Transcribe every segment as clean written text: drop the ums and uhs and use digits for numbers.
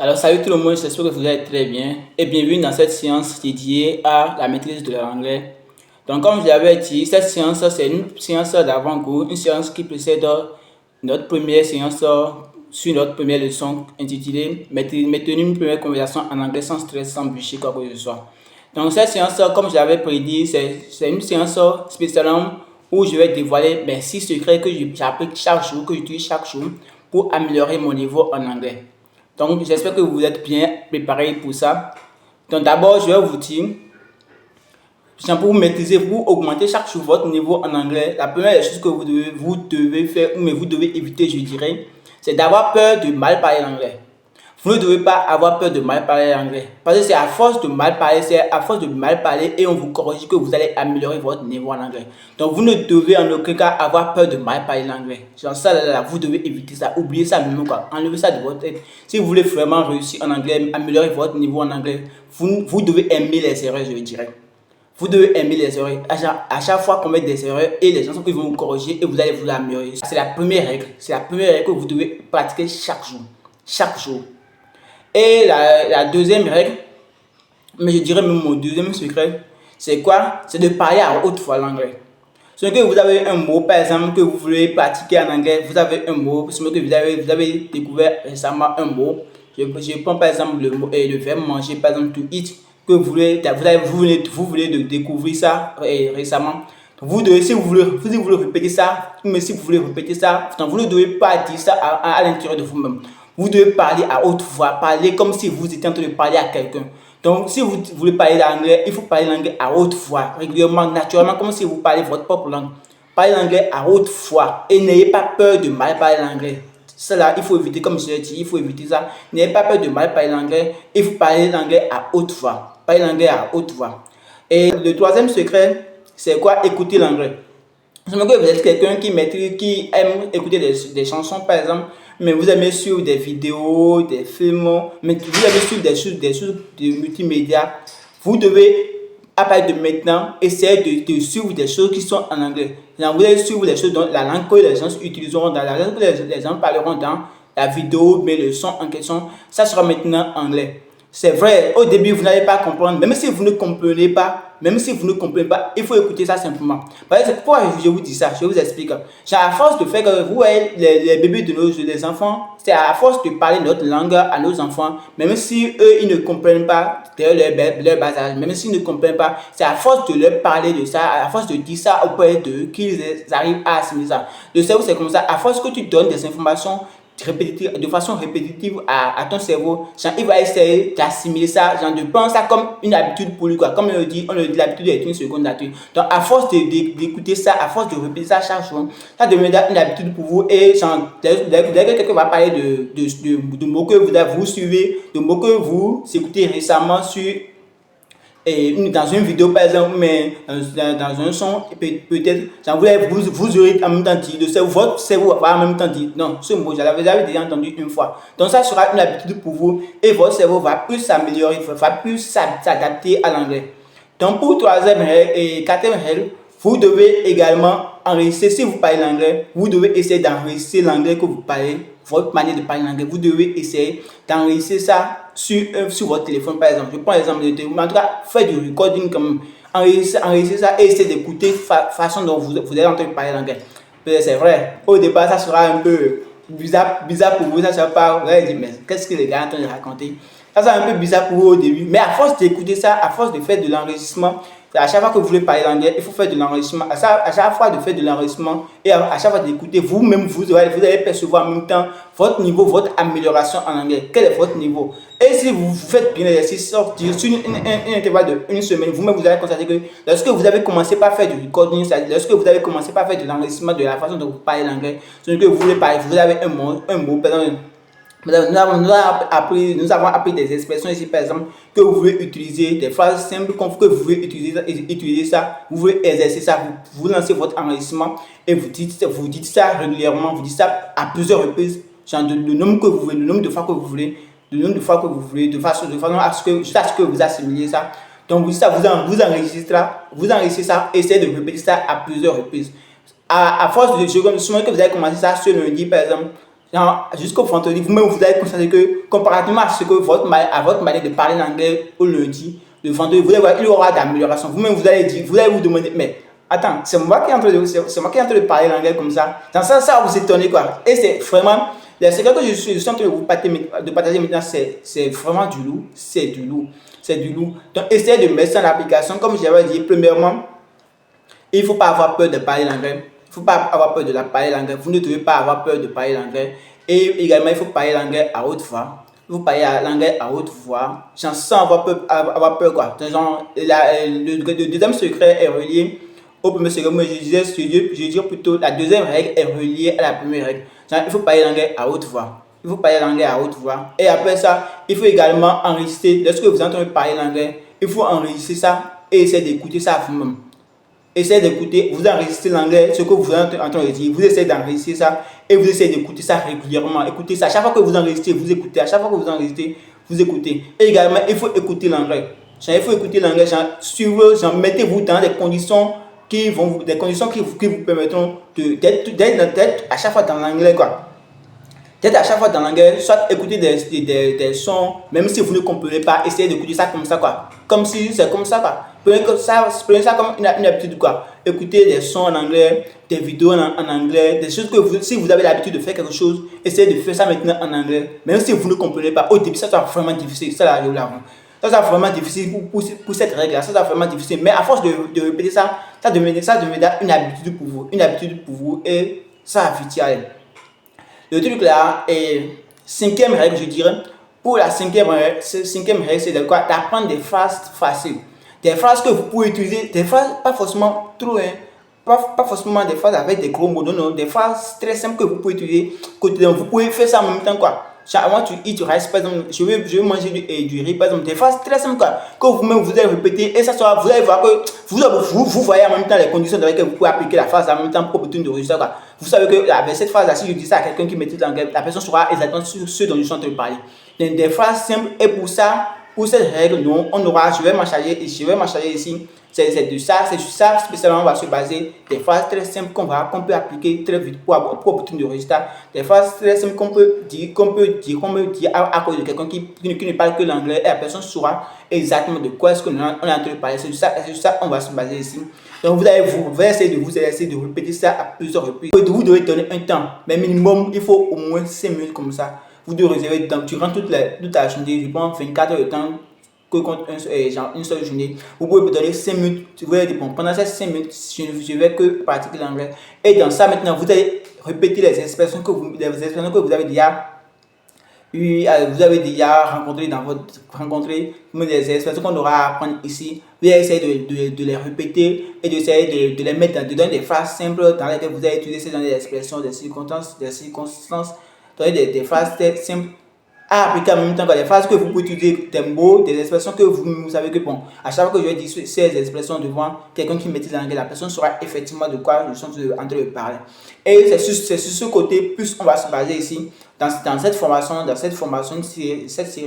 Alors salut tout le monde, j'espère que vous allez très bien et bienvenue dans cette séance dédiée à la maîtrise de l'anglais. Donc comme je l'avais dit, cette séance c'est une séance d'avant-cours, une séance qui précède notre première séance sur notre première leçon intitulée Maintenir une première conversation en anglais sans stress, sans bûcher, quoi que ce soit. Donc cette séance, comme je l'avais prédit, c'est une séance spécialement où je vais dévoiler 6 secrets que j'applique chaque jour, que j'utilise chaque jour pour améliorer mon niveau en anglais. Donc, j'espère que vous êtes bien préparés pour ça. Donc, d'abord, je vais vous dire, pour vous maîtriser, pour augmenter chaque jour votre niveau en anglais, la première des choses que vous devez faire, mais vous devez éviter, je dirais, c'est d'avoir peur de mal parler l'anglais. Vous ne devez pas avoir peur de mal parler l'anglais. Parce que c'est à force de mal parler, et on vous corrige que vous allez améliorer votre niveau en anglais. Donc vous ne devez en aucun cas avoir peur de mal parler l'anglais. Genre ça là, vous devez éviter ça. Oubliez ça même quoi. Enlevez ça de votre tête. Si vous voulez vraiment réussir en anglais, améliorer votre niveau en anglais, vous devez aimer les erreurs, je dirais. Vous devez aimer les erreurs. À chaque fois qu'on met des erreurs et les gens vont vous corriger et vous allez vous améliorer. C'est la première règle. C'est la première règle que vous devez pratiquer chaque jour. Chaque jour. Et la deuxième règle, mais je dirais même mon deuxième secret, c'est quoi? C'est de parler à haute voix l'anglais. Si que vous avez un mot, par exemple, que vous voulez pratiquer en anglais, vous avez un mot, si que vous avez découvert récemment un mot, je prends par exemple le verbe manger, par exemple to eat, que vous voulez de découvrir ça récemment. Si vous voulez répéter ça, mais si vous voulez répéter ça, vous ne devez pas dire ça à l'intérieur de vous-même. Vous devez parler à haute voix, parler comme si vous étiez en train de parler à quelqu'un. Donc, si vous voulez parler l'anglais, il faut parler l'anglais à haute voix, régulièrement, naturellement, comme si vous parlez votre propre langue. Parlez l'anglais à haute voix et n'ayez pas peur de mal parler l'anglais. Cela, il faut éviter, comme je l'ai dit, il faut éviter ça. N'ayez pas peur de mal parler l'anglais, il faut parler l'anglais à haute voix. Parler l'anglais à haute voix. Et le troisième secret, c'est quoi? Écouter l'anglais. Je me que vous êtes quelqu'un qui aime écouter des chansons, par exemple, mais vous aimez suivre des vidéos, des films, mais vous aimez suivre des choses de multimédia. Vous devez, à partir de maintenant, essayer de suivre des choses qui sont en anglais. Vous allez suivre des choses dans la langue que les gens utiliseront, dans la langue que les gens parleront dans la vidéo, mais le son en question, ça sera maintenant anglais. C'est vrai, au début, vous n'allez pas comprendre, même si vous ne comprenez pas, il faut écouter ça simplement. C'est pourquoi je vous dis ça, je vous explique. À force de faire que vous voyez les bébés les enfants, c'est à force de parler notre langue à nos enfants, même si eux, ils ne comprennent pas leur bas âge, même s'ils ne comprennent pas, c'est à force de leur parler de ça, à force de dire ça auprès d'eux, qu'ils arrivent à assimiler ça. Le cerveau, c'est comme ça, à force que tu donnes des informations, de façon répétitive à ton cerveau, genre, il va essayer d'assimiler ça, genre de prendre ça comme une habitude pour lui, quoi. Comme on le dit, l'habitude est une seconde nature. Donc à force d'écouter ça, à force de répéter ça chaque jour, ça deviendra une habitude pour vous. Et genre, dès que quelqu'un va parler de mots que vous suivez, de mots que vous écoutez récemment sur dans une vidéo par exemple, mais dans un son, peut-être, vous aurez en même temps dit, votre cerveau va en même temps dire, non, ce mot, j'avais déjà entendu une fois. Donc ça sera une habitude pour vous et votre cerveau va plus s'améliorer, va plus s'adapter à l'anglais. Donc pour troisième règle et quatrième règle, vous devez également enregistrer, si vous parlez l'anglais, vous devez essayer d'enregistrer l'anglais que vous parlez, votre manière de parler l'anglais. Vous devez essayer d'enregistrer ça sur votre téléphone, par exemple. Je prends l'exemple de téléphone. En tout cas, faites du recording comme enregistrer ça et essayez d'écouter la façon dont vous allez en train de parler l'anglais. C'est vrai, au départ, ça sera un peu bizarre pour vous. Ça sera pas, vous allez dire, mais qu'est-ce que les gars sont en train de raconter? Ça sera un peu bizarre pour vous au début. Mais à force d'écouter ça, à force de faire de l'enregistrement, à chaque fois que vous voulez parler l'anglais, il faut faire de l'enregistrement. À chaque fois de faire de l'enregistrement et à chaque fois d'écouter, vous-même, vous allez percevoir en même temps votre niveau, votre amélioration en anglais. Quel est votre niveau? Et si vous faites bien l'exercice, sur un intervalle de une semaine, vous-même, vous allez constater que lorsque vous avez commencé par faire du recording, lorsque vous avez commencé par faire de l'enregistrement de la façon dont vous parlez l'anglais, ce que vous voulez parler, vous avez un mot, par exemple. Nous avons appris des expressions ici, par exemple, que vous voulez utiliser, des phrases simples que vous voulez utiliser ça, vous voulez exercer ça, vous lancez votre enregistrement et vous dites ça régulièrement, vous dites ça à plusieurs reprises, genre le nombre que vous voulez, le nombre de fois que vous voulez, de façon à ce que vous assimilez ça. Donc vous dites ça, vous enregistrez ça, essayez de répéter ça à plusieurs reprises. À force de souvent que vous avez commencé ça ce lundi, par exemple, genre, jusqu'au vendredi, vous-même, vous allez constater que, comparativement à ce que à votre manière de parler l'anglais au lundi, le vendredi, vous allez voir, il y aura d'amélioration. Vous-même, vous allez dire, vous allez vous demander, mais attends, c'est moi qui est en train de parler l'anglais comme ça. Dans ça, ça va vous étonner, quoi. Et c'est vraiment, le secret que je suis en train de vous partager maintenant, c'est vraiment du lourd. C'est du lourd. C'est du lourd. Donc, essayez de mettre ça en application. Comme j'avais dit, premièrement, il ne faut pas avoir peur de parler l'anglais. Il ne faut pas avoir peur de parler l'anglais. Vous ne devez pas avoir peur de parler l'anglais. Et également, il faut parler l'anglais à haute voix. Il faut parler l'anglais à haute voix. Sans avoir peur quoi. Genre, le deuxième secret est relié au premier secret. Moi, je dirais plutôt la deuxième règle est reliée à la première règle. Genre, il faut parler l'anglais à haute voix. Il faut parler l'anglais à haute voix. Et après ça, il faut également enregistrer. Lorsque vous entendez parler l'anglais, il faut enregistrer ça et essayer d'écouter ça vous-même. Essayez d'écouter, vous enregistrez l'anglais, ce que vous êtes en train de dire, vous essayez d'enregistrer ça et vous essayez d'écouter ça régulièrement. Écoutez ça, à chaque fois que vous enregistrez, vous écoutez, à chaque fois que vous enregistrez, vous écoutez. Et également, il faut écouter l'anglais. Il faut écouter l'anglais, mettez-vous dans des conditions qui vous permettront d'être à chaque fois dans l'anglais, quoi. Peut-être à chaque fois dans l'anglais, soit écouter des sons, même si vous ne comprenez pas, essayez d'écouter ça comme ça, quoi. Comme si c'est comme ça, quoi. Prenez ça comme une habitude, quoi. Écoutez des sons en anglais, des vidéos en anglais, des choses que si vous avez l'habitude de faire quelque chose, essayez de faire ça maintenant en anglais. Même si vous ne comprenez pas, au début, ça sera vraiment difficile. Ça, là, je vous l'avoue. Ça sera vraiment difficile pour cette règle-là. Ça sera vraiment difficile. Mais à force de répéter ça, ça deviendra une habitude pour vous. Une habitude pour vous et ça va vite y aller. Le truc là est cinquième règle, je dirais. Pour la cinquième règle, c'est de quoi? D'apprendre des phrases faciles. Des phrases que vous pouvez utiliser, des phrases pas forcément trop, pas forcément des phrases avec des gros mots, non, des phrases très simples que vous pouvez utiliser quotidiennement. Vous pouvez faire ça en même temps, quoi. I want to eat rice, par exemple, je vais manger du riz, par exemple, des phrases très simples, quoi, que vous-même vous allez répéter et ça sera, vous allez voir que vous voyez en même temps les conditions dans lesquelles vous pouvez appliquer la phrase en même temps pour obtenir de résultats, quoi. Vous savez que avec cette phrase-là, si je dis ça à quelqu'un qui maîtrise l'anglais, la personne saura exactement ce dont je suis en train de parler. Donc, des phrases simples et pour ça, pour cette règle, nous, je vais m'en charger ici. C'est de ça, c'est sur ça spécialement on va se baser. Des phrases très simples qu'on peut appliquer très vite pour obtenir des résultats. Des phrases très simples qu'on peut dire à cause de quelqu'un qui ne parle que l'anglais et la personne saura exactement de quoi est-ce qu'on est en train de parler. C'est sur ça on va se baser ici. Donc vous allez essayer de répéter ça à plusieurs reprises. Vous devez donner un temps, mais minimum il faut au moins 5 minutes comme ça. Vous devez réserver du temps durant toute la journée, je pense 24 heures de temps que compte une seule journée. Vous pouvez me donner 5 minutes. Vous allez dire, bon, pendant ces 5 minutes, je vais que pratiquer l'anglais. Et dans ça, maintenant, vous allez répéter les expressions que vous avez déjà rencontrées, les expressions qu'on aura à apprendre ici. Vous allez essayer de les répéter et d'essayer de les mettre dans des phrases simples dans lesquelles vous allez utiliser ces expressions, des circonstances, des phrases simples à appliquer en même temps, des phrases que vous pouvez utiliser, des mots, des expressions que vous savez que, bon, à chaque fois que je vais dire ces expressions devant quelqu'un qui maîtrise l'anglais, la personne saura effectivement de quoi je suis en train de parler. Et c'est sur ce côté, plus on va se baser ici, dans cette série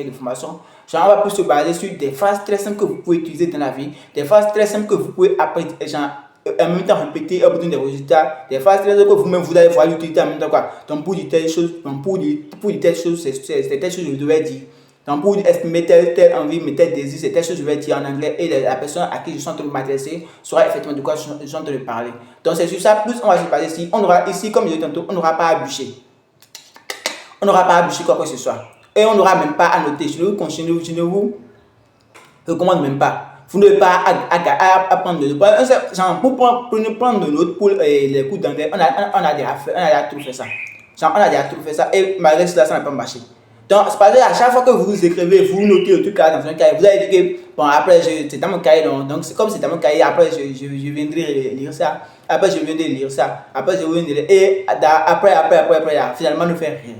de formations, on va plus se baser sur des phrases très simples que vous pouvez utiliser dans la vie, des phrases très simples que vous pouvez apprendre, en même temps répéter et obtenir des résultats, des phrases très simples que vous-même vous allez voir l'utilité en même temps, quoi. Donc pour dire telle chose, c'est telle chose que je devais dire. Donc pour exprimer telle envie, mais tel désir, c'est telle chose que je vais dire en anglais et la personne à qui je suis en train de m'adresser saura effectivement de quoi je suis en train de parler. Donc c'est sur ça, plus on va se baser ici. On aura ici, comme je l'ai dit tantôt, on n'aura pas à bûcher. On n'aura pas à bûcher quoi que ce soit. Et on n'aura même pas à noter. Je ne vous recommande même pas. Vous n'avez pas à prendre de notes. Genre, pour prendre de notes pour les cours d'anglais, on a déjà tout fait ça. Genre, on a déjà tout fait ça et malgré cela, ça n'a pas marché. Donc, c'est parce que à chaque fois que vous écrivez, vous notez le truc dans un cahier, vous allez dire que, bon, après, c'est dans mon cahier, donc c'est comme c'est dans mon cahier, après, je viendrai lire ça, après, je viendrai lire ça, après, je viendrai lire, et après, finalement, ne fait rien.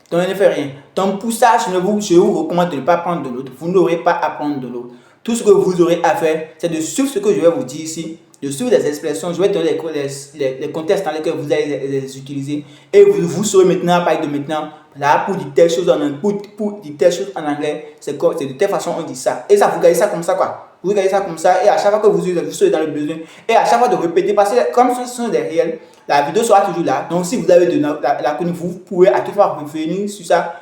Donc, il ne fait rien. Donc, pour ça, je vous recommande de ne pas prendre de notes. Vous n'aurez pas à prendre de notes. Tout ce que vous aurez à faire, c'est de suivre ce que je vais vous dire ici, de suivre les expressions. Je vais donner les contextes dans lesquels vous allez les utiliser. Et vous saurez maintenant, à partir de maintenant, là, pour dire telle chose en anglais, c'est de telle façon on dit ça. Et ça, vous gardez ça comme ça, quoi. Vous regardez ça comme ça, et à chaque fois que vous serez dans le besoin, et à chaque fois de répéter, parce que comme ce sont des réels, la vidéo sera toujours là. Donc, si vous avez de la connaissance, vous pouvez à toute fois revenir sur ça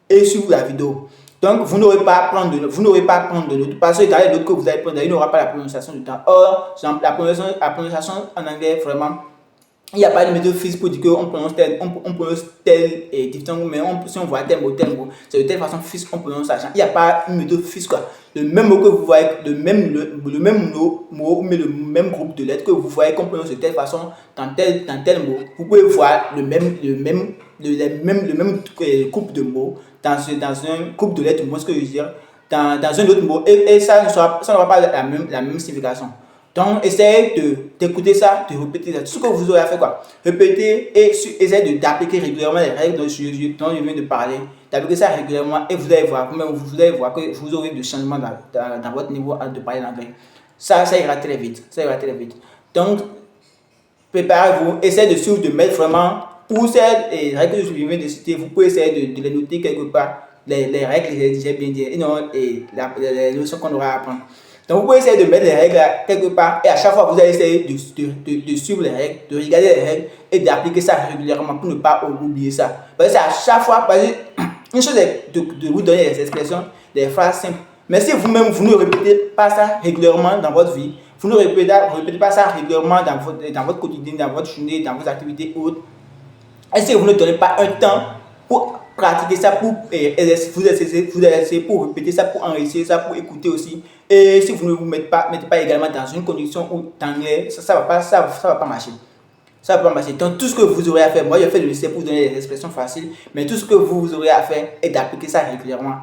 et suivre la vidéo. Donc, vous n'aurez pas à prendre de notes, parce que dans les notes que vous allez prendre, il n'y aura pas la prononciation du temps. Or, la prononciation en anglais, vraiment, il n'y a pas de méthode fixe pour dire qu'on prononce tel diphtongue, mais si on voit tel mot, c'est de telle façon fixe qu'on prononce ça. Il n'y a pas une méthode fixe, quoi. Le même mot que vous voyez, le même mot, mais le même groupe de lettres que vous voyez qu'on prononce de telle façon dans tel mot, vous pouvez voir le même couple de mots dans un couple de lettres, moi ce que je veux dire, dans un autre mot, et ça n'aura pas la même signification. Donc, essayez d'écouter ça, de répéter ça. Tout ce que vous aurez à faire, quoi. Répétez et essayez d'appliquer régulièrement les règles dont je viens de parler. D'appliquer ça régulièrement et vous allez voir que vous aurez des changements dans votre niveau de parler l'anglais. Ça ira très vite. Ça ira très vite. Donc, préparez-vous. Essayez de suivre, de mettre vraiment pour ces règles que je viens de citer. Vous pouvez essayer de les noter quelque part. Les règles, j'ai bien dit, et non les leçons qu'on aura à apprendre. Donc, vous pouvez essayer de mettre les règles quelque part et à chaque fois, vous allez essayer de suivre les règles, de regarder les règles et d'appliquer ça régulièrement pour ne pas oublier ça. Parce que c'est à chaque fois, une chose est de vous donner des expressions, des phrases simples. Mais si vous-même, vous ne répétez pas ça régulièrement dans votre vie, vous ne répétez pas ça régulièrement dans votre quotidien, dans votre journée, dans vos activités autres, est-ce que vous ne donnez pas un temps pour pratiquer ça, pour vous exercer, pour répéter ça, pour enregistrer ça, pour écouter aussi. Et si vous ne vous mettez pas également dans une condition où d'anglais, ça va pas marcher. Ça va pas marcher. Donc tout ce que vous aurez à faire, moi je fais le lycée pour donner des expressions faciles, mais tout ce que vous aurez à faire est d'appliquer ça régulièrement.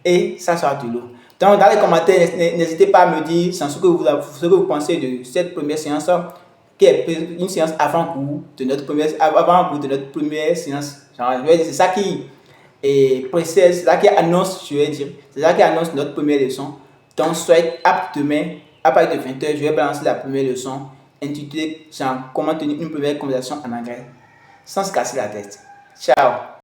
Et ça sera de l'eau. Donc dans les commentaires, n'hésitez pas à me dire ce que vous pensez de cette première séance, qui est une séance avant-cours de notre première séance. C'est ça qui précède, c'est ça qui annonce, je vais dire, c'est ça qui annonce notre première leçon. Donc, soyez apte demain, à partir de 20h, je vais balancer la première leçon intitulée genre, comment tenir une première conversation en anglais sans se casser la tête. Ciao!